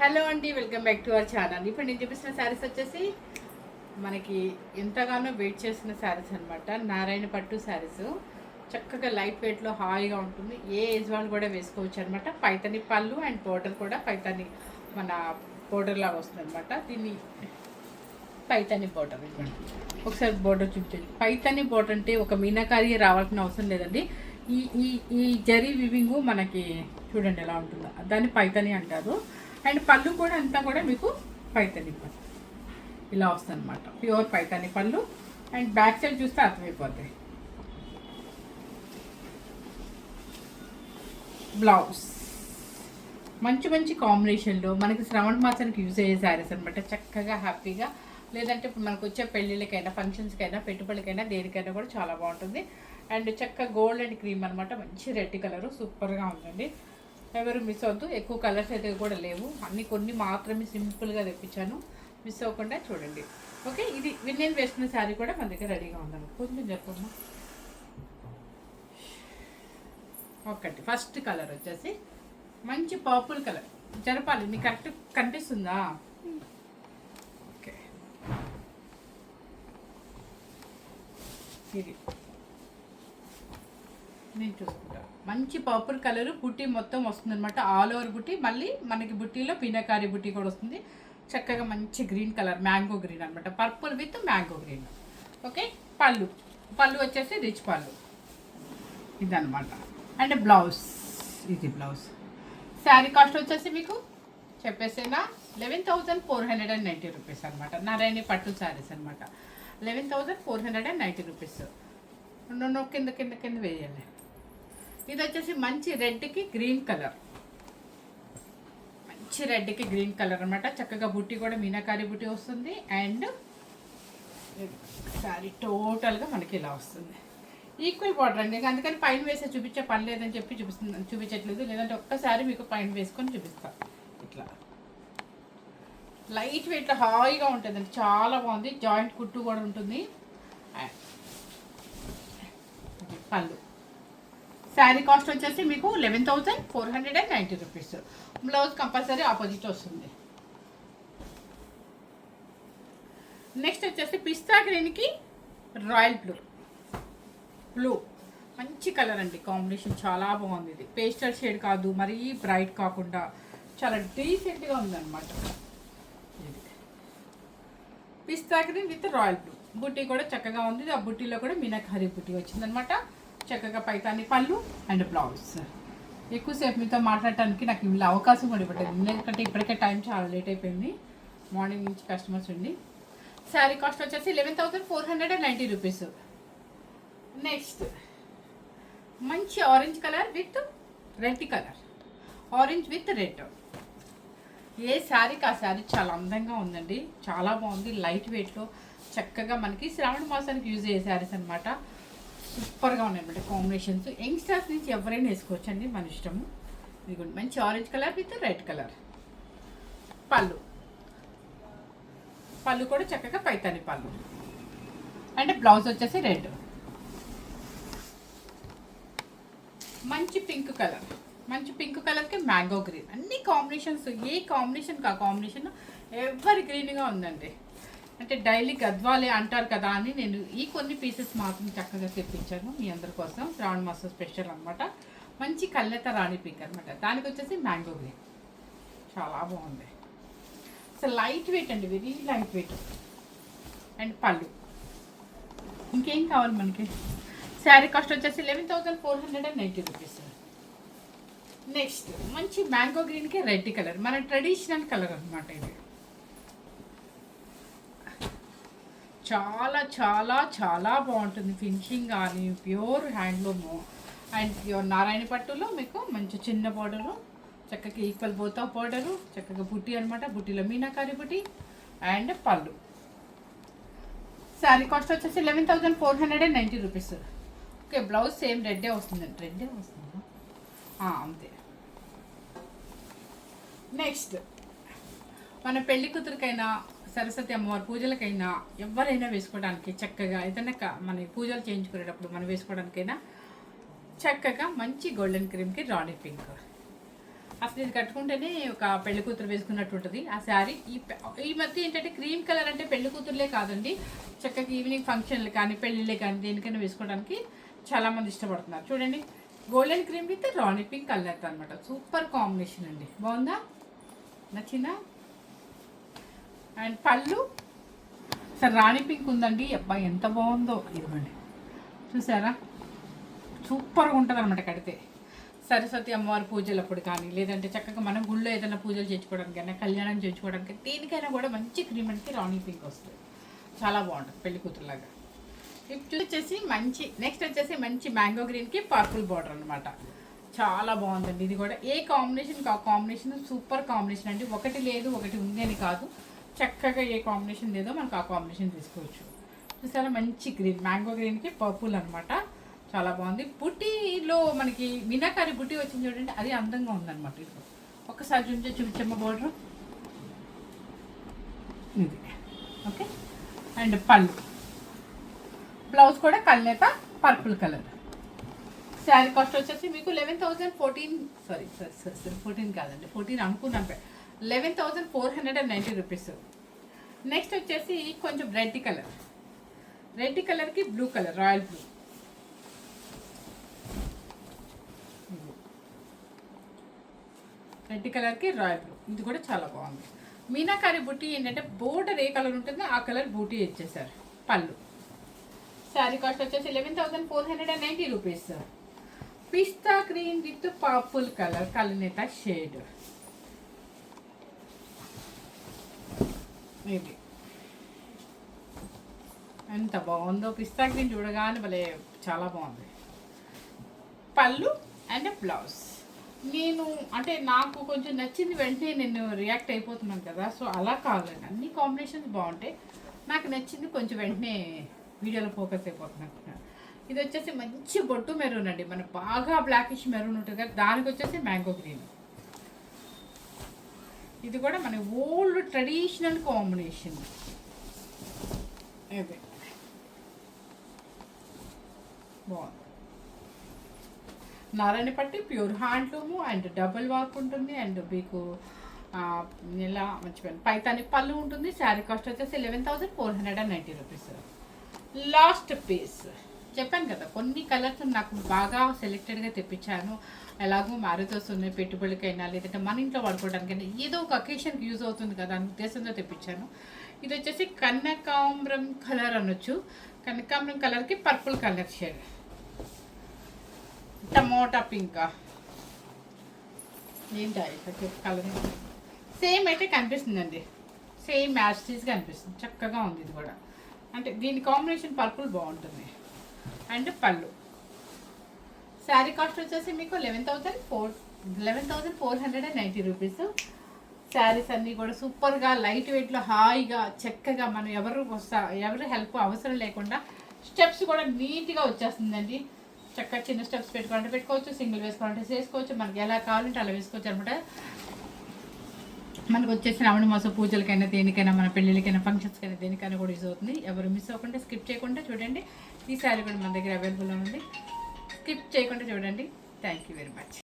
Hello అండి, welcome back to our channel. ఇప్పుడు నేను చూపిస్తున్న శారీస్ వచ్చేసి మనకి ఎంతగానో వెయిట్ చేసిన శారీస్ అనమాట. నారాయణ పట్టు శారీస్ చక్కగా లైట్ వెయిట్లో హాయిగా ఉంటుంది. ఏ ఏజ్ వాళ్ళు కూడా వేసుకోవచ్చు అనమాట. పైతని పళ్ళు అండ్ బోర్డర్ కూడా పైతని మన బోర్డర్ లాగా వస్తుంది అనమాట. దీన్ని పైతని బోర్డర్ ఇవ్వండి. ఒకసారి బోర్డర్ చూపించండి. పైతని బోర్డర్ అంటే ఒక మీనాకారి రావాల్సిన అవసరం లేదండి. ఈ ఈ ఈ జరీ వివింగ్ మనకి చూడండి ఎలా ఉంటుందో, దాన్ని పైతని అంటారు. అండ్ పళ్ళు కూడా అంతా కూడా మీకు పైతని పళ్ళు ఇలా వస్తుంది అనమాట. ప్యూర్ పైతని పళ్ళు. అండ్ బ్యాక్ సైడ్ చూస్తే అర్థమైపోతాయి. బ్లౌజ్ మంచి మంచి కాంబినేషన్లో మనకి శ్రావణ మాసానికి యూజ్ అయ్యే శారీస్ అనమాట. చక్కగా హ్యాపీగా, లేదంటే ఇప్పుడు మనకు వచ్చే పెళ్ళిళ్ళకైనా ఫంక్షన్స్కైనా పెట్టుబడికైనా దేనికైనా కూడా చాలా బాగుంటుంది. అండ్ చక్కగా గోల్డ్ అండ్ క్రీమ్ అనమాట. మంచి రెడ్ కలరు సూపర్గా ఉందండి. ఎవరు మిస్ అవద్దు. ఎక్కువ కలర్స్ అయితే కూడా లేవు, కొన్ని మాత్రమే సింపుల్గా తెప్పించాను. మిస్ అవ్వకుండా చూడండి. ఓకే, ఇది నేను వేసుకున్న శారీ కూడా మన దగ్గర రెడీగా ఉందండి. కొంచెం చెప్పమ్మా. ఒకటి ఫస్ట్ కలర్ వచ్చేసి మంచి పర్పుల్ కలర్. జరపాలి, నీకు కరెక్ట్ కనిపిస్తుందా? ఓకే, ఇది నేను చూసుకుంటా. మంచి పర్పుల్ కలర్ బుట్టి మొత్తం వస్తుంది అనమాట. ఆల్ ఓవర్ బుట్టి, మళ్ళీ మనకి బుట్టీలో పీనకారి బుట్టి కూడా వస్తుంది. చక్కగా మంచి గ్రీన్ కలర్, మ్యాంగో గ్రీన్ అనమాట. Purple with mango green. Okay, పళ్ళు వచ్చేసి రిచ్ పళ్ళు ఇదనమాట. అండ్ బ్లౌజ్, ఇది బ్లౌజ్. శారీ కాస్ట్ వచ్చేసి మీకు చెప్పేసేనా 11,490 రూపీస్ అనమాట. నారాయణ పట్టు శారీస్ అనమాట. 11,490 రూపీస్. కింద కింద కింద వేయాలి. ఇది వచ్చేసి మంచి రెడ్కి గ్రీన్ కలర్, మంచి రెడ్కి గ్రీన్ కలర్ అనమాట. చక్కగా బుట్టి కూడా మీనాకారి బుట్టి వస్తుంది. అండ్ సారీ టోటల్గా మనకి ఇలా వస్తుంది. ఈక్వల్ బార్డర్ అండి, అందుకని పైన వేసే చూపించే పని లేదని చెప్పి చూపించట్లేదు. లేదంటే ఒక్కసారి మీకు పైన వేసుకొని చూపిస్తా. ఇట్లా లైట్ వెయిట్ హాయిగా ఉంటుందండి, చాలా బాగుంది. జాయింట్ కుట్టు కూడా ఉంటుంది. పళ్ళు శారీ కాస్ట్ వచ్చేసి మీకు 11,490 రూపీస్. బ్లౌజ్ కంపల్సరీ ఆపోజిట్ వస్తుంది. నెక్స్ట్ వచ్చేసి పిస్తా గ్రీన్కి రాయల్ బ్లూ మంచి కలర్ అండి. కాంబినేషన్ చాలా బాగుంది. ఇది పేస్టల్ షేడ్ కాదు, మరీ బ్రైట్ కాకుండా చాలా డీసెంట్గా ఉందన్నమాట. ఇది పిస్తా గ్రీన్ విత్ రాయల్ బ్లూ. బుట్టి కూడా చక్కగా ఉంది. ఆ బుట్టీలో కూడా మీనాకారి బుట్టి వచ్చిందనమాట. చక్కగా పైతాని పళ్ళు అండ్ బ్లౌజ్. ఎక్కువసేపు మీతో మాట్లాడటానికి నాకు ఇలా అవకాశం కూడా ఇవ్వట్లేదు, ఎందుకంటే ఇప్పటికే టైం చాలా లేట్ అయిపోయింది. మార్నింగ్ నుంచి కస్టమర్స్ ఉండి. శారీ కాస్ట్ వచ్చేసి 11,490 రూపీస్. నెక్స్ట్ మంచి orange colour with red colour, orange with red. ఏ శారీకి ఆ శారీ చాలా అందంగా ఉందండి, చాలా బాగుంది. లైట్ వెయిట్లో చక్కగా మనకి శ్రావణ మాసానికి యూజ్ అయ్యే శారీస్ అనమాట. సూపర్గా ఉన్నాయన్నమాట కాంబినేషన్స్. యంగ్స్టర్స్ నుంచి ఎవరైనా వేసుకోవచ్చండి, మన ఇష్టము. ఇది కూడా మంచి orange colour with red colour. పళ్ళు కూడా చక్కగా పైతాని పళ్ళు. అండ్ బ్లౌజ్ వచ్చేసి రెడ్. మంచి పింక్ కలర్కి మ్యాంగో గ్రీన్. అన్ని కాంబినేషన్స్, ఏ కాంబినేషన్ కా కాంబినేషన్ ఎవరి గ్రీన్గా ఉందండి. అంటే డైలీ గద్వాలే అంటారు కదా అని నేను ఈ కొన్ని పీసెస్ మాత్రం చక్కగా తెప్పించాను మీ అందరి కోసం. శ్రావణ మాసం స్పెషల్ అనమాట. మంచి కళ్ళెత రాణి పింక్ అనమాట. దానికి వచ్చేసి మ్యాంగో గ్రీన్. చాలా బాగుంది అసలు. లైట్ వెయిట్ అండి, వెరీ లైట్ వెయిట్. అండ్ పళ్ళు. ఇంకేం కావాలి మనకి? శారీ కాస్ట్ వచ్చేసి 11,490 రూపీస్. నెక్స్ట్ మంచి మ్యాంగో గ్రీన్కి రెడ్ కలర్, మన ట్రెడిషనల్ కలర్ అనమాట. ఇది చాలా చాలా చాలా బాగుంటుంది. ఫినిషింగ్ కానీ pure handloom and pure Narayana పట్టులో మీకు మంచి చిన్న బోర్డరు, చక్కగా ఈక్వల్ బోతా బోర్డరు, చక్కగా బుట్టి అనమాట. బుట్టిలో మీనాకారి బుట్టి అండ్ పళ్ళు. శారీ కాస్ట్ వచ్చేసి 11,490 రూపీస్. ఓకే, బ్లౌజ్ సేమ్ రెడ్డే వస్తుందండి. రెడ్డే వస్తుందా? అంతే. నెక్స్ట్ మన పెళ్లి కూతురికైనా సరస్వతి అమ్మవారి పూజలకైనా ఎవరైనా వేసుకోవడానికి చక్కగా, ఏదైనా మన పూజలు చేయించుకునేటప్పుడు మనం వేసుకోవడానికైనా చక్కగా మంచి గోల్డెన్ క్రీమ్కి రాణి పింక్. అసలు ఇది కట్టుకుంటేనే ఒక పెళ్లి కూతురు వేసుకున్నట్టు ఉంటుంది ఆ శారీ. ఈ మధ్య ఏంటంటే క్రీమ్ కలర్ అంటే పెళ్లి కూతురులే కాదండి, చక్కగా ఈవినింగ్ ఫంక్షన్లు కానీ పెళ్ళిళ్ళే కానీ దేనికైనా వేసుకోవడానికి చాలామంది ఇష్టపడుతున్నారు. చూడండి, golden cream with Rani pink colour అనమాట. సూపర్ కాంబినేషన్ అండి, బాగుందా, నచ్చిందా? అండ్ పళ్ళు సార్ రాణి పింక్ ఉందండి, అబ్బాయి ఎంత బాగుందో, ఇదిగోండి చూసారా, సూపర్గా ఉంటుంది అనమాట కడితే. సరస్వతి అమ్మవారి పూజలప్పుడు కానీ, లేదంటే చక్కగా మనం గుళ్ళో ఏదైనా పూజలు చేయించుకోవడానికైనా, కళ్యాణం చేయించుకోవడానికి, దేనికైనా కూడా మంచి క్రీమ్ అంటే రాణి పింక్ వస్తుంది, చాలా బాగుంటుంది పెళ్లి కూతురులాగా. ఇప్పుడు వచ్చేసి నెక్స్ట్ వచ్చేసి మంచి మ్యాంగో గ్రీన్కి పర్పుల్ బార్డర్ అనమాట. చాలా బాగుందండి ఇది కూడా. ఏ కాంబినేషన్ ఆ కాంబినేషన్ సూపర్ కాంబినేషన్ అండి. ఒకటి లేదు ఒకటి ఉంది అని కాదు, చక్కగా ఏ కాంబినేషన్ లేదో మనకు ఆ కాంబినేషన్ తీసుకోవచ్చు. చూసారా, మంచి గ్రీన్, మ్యాంగో గ్రీన్కి పర్పుల్ అనమాట, చాలా బాగుంది. బుట్టీలో మనకి మీనాకారి బుట్టి వచ్చింది చూడండి, అది అందంగా ఉందన్నమాట. ఇది ఒక్కసారి చూపించమ్మ బార్డర్ ఇది, ఓకే. అండ్ పళ్ళు, బ్లౌజ్ కూడా కల్నేత పర్పుల్ కలర్. శారీ కాస్ట్ వచ్చేసి మీకు 14 కాదండి, 14 అనుకున్నాం, 11,490 రూపీస్. నెక్స్ట్ వచ్చేసి కొంచెం రెడ్ కలర్కి blue colour, royal blue. Red కలర్కి రాయల్ బ్లూ, ఇది కూడా చాలా బాగుంది. మీనాకారి బూటీ ఏంటంటే బోర్డర్ ఏ కలర్ ఉంటుందో ఆ కలర్ బూటీ ఇచ్చేసారు. పళ్ళు, శారీ కాస్ట్ వచ్చేసి 11,490 రూపీస్. పిస్తా గ్రీన్ విత్ పర్పుల్ కలర్, కలనేత షేడ్. ఇది ఎంత బాగుందో, పిస్తా గ్రీన్ చూడగానే భలే చాలా బాగుంది. పళ్ళు అండ్ బ్లౌజ్. నేను అంటే నాకు కొంచెం నచ్చింది వెంటనే నేను రియాక్ట్ అయిపోతున్నాను కదా, సో అలా కాదండి, అన్ని కాంబినేషన్స్ బాగుంటాయి, నాకు నచ్చింది కొంచెం వెంటనే వీడియోలో ఫోకస్ అయిపోతున్నాను. ఇది వచ్చేసి మంచి బొట్టు మెరూన్ అండి, మన బాగా బ్లాకిష్ మెరూన్ ఉంటుంది కదా, దానికి వచ్చేసి మ్యాంగో గ్రీన్. ఇది కూడా మన ఓల్డ్ ట్రెడిషనల్ కాంబినేషన్. ఇది బాగుంది. నారాయణ పట్టి pure handloom and double work ఉంటుంది. అండ్ మీకు ఇలా మర్చిపోయాను, పైతాని పళ్ళు ఉంటుంది. శారీ కాస్ట్ వచ్చేసి 11,490 రూపీస్. లాస్ట్ పీస్ చెప్పాను కదా, కొన్ని కలర్స్ నాకు బాగా సెలెక్టెడ్గా తెప్పించాను. ఎలాగో మ్యారేజెస్ ఉన్నాయి, పెట్టుబడికైనా లేదంటే మన ఇంట్లో వాడుకోవడానికైనా ఏదో ఒక అకేషన్కి యూజ్ అవుతుంది కదా అని ఉద్దేశంతో తెప్పించాను. ఇది వచ్చేసి కనకాంబరం కలర్ అనొచ్చు, కనకాంబరం కలర్కి purple colour shade, tomato pink ఏంటి కలర్ సేమ్ అయితే కనిపిస్తుందండి, సేమ్ మ్యాచ్గా అనిపిస్తుంది, చక్కగా ఉంది. ఇది కూడా అంటే దీని కాంబినేషన్ పర్పుల్ బాగుంటుంది. అండ్ పళ్ళు, శారీ కాస్ట్ వచ్చేసి మీకు 11,490 రూపీస్. శారీస్ అన్నీ కూడా సూపర్గా లైట్ వెయిట్లో హాయిగా చక్కగా మనం ఎవరు హెల్ప్ అవసరం లేకుండా స్టెప్స్ కూడా నీట్గా వచ్చేస్తుందండి. చక్కగా చిన్న స్టెప్స్ పెట్టుకోవాలంటే పెట్టుకోవచ్చు, సింగిల్ వేసుకోవాలంటే వేసుకోవచ్చు, మనకి ఎలా కావాలంటే అలా వేసుకోవచ్చు అనమాట. మనకు వచ్చేసి శ్రావణ మాస పూజలకైనా దేనికైనా, మన పెళ్ళిళ్ళకైనా ఫంక్షన్స్కైనా దేనికైనా కూడా యూజ్ అవుతుంది. ఎవరు మిస్ అవ్వకుండా స్కిప్ చేయకుండా చూడండి. ఈ శారీ కూడా మన దగ్గర అవైలబుల్ ఉంది, స్కిప్ చేయకుండా చూడండి. Thank you very much.